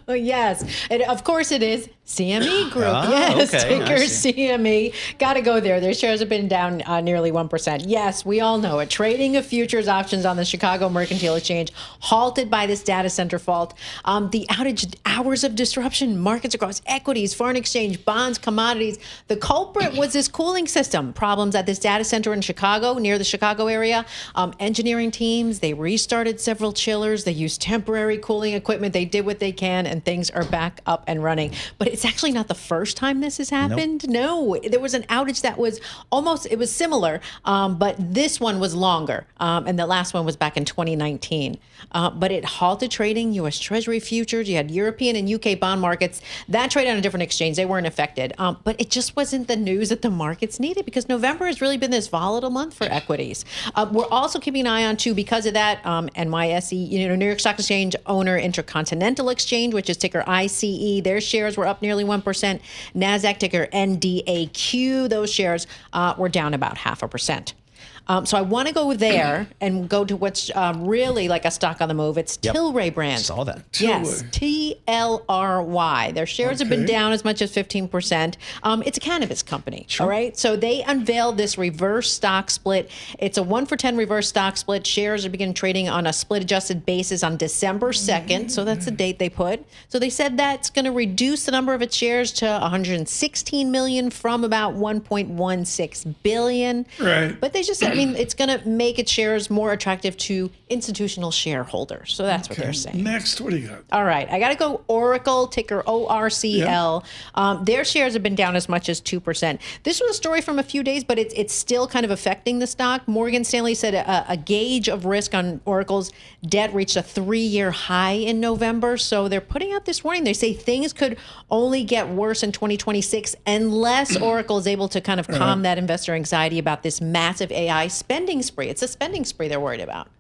Yes, and of course it is CME Group. Yes, okay. ticker CME. Got to go there. Their shares have been down nearly 1%. Yes, we all know it. Trading of futures options on the Chicago Mercantile Exchange halted by this data center fault. The outage, hours of disruption, markets across equities, foreign exchange, bonds, commodities. The culprit was this cooling system. Problems at this data center in Chicago, near the Chicago area. Engineering teams, they restarted several chillers. They used temporary cooling equipment. They did what they can, and things are back up and running. But it's actually not the first time this has happened. Nope. No, there was an outage that was it was similar, but this one was longer. And the last one was back in 2019. But it halted trading, U.S. Treasury futures. You had European and UK bond markets that trade on a different exchange. They weren't affected. But it just wasn't the news that the markets needed, because November has really been this volatile month for equities. We're also keeping an eye on, too, because of that, NYSE, New York Stock Exchange owner Intercontinental Exchange, which is ticker ICE. Their shares were up nearly 1%. NASDAQ ticker NDAQ. Those shares were down about 0.5%. So I want to go there and go to what's really like a stock on the move. It's Tilray Brands. Saw that. Yes, TLRY. Their shares have been down as much as 15%. It's a cannabis company, all right? So they unveiled this reverse stock split. It's a 1-for-10 reverse stock split. Shares are beginning trading on a split-adjusted basis on December 2nd. So that's the date they put. So they said that's going to reduce the number of its shares to 116 million from about 1.16 billion. Right. But they just said, it's going to make its shares more attractive to institutional shareholders. So that's what they're saying. Next, what do you got? All right. I got to go Oracle, ticker ORCL. Their shares have been down as much as 2%. This was a story from a few days, but it's still kind of affecting the stock. Morgan Stanley said a gauge of risk on Oracle's debt reached a 3-year high in November. So they're putting out this warning. They say things could only get worse in 2026 unless Oracle is able to kind of calm that investor anxiety about this massive AI spending spree. It's a spending spree they're worried about.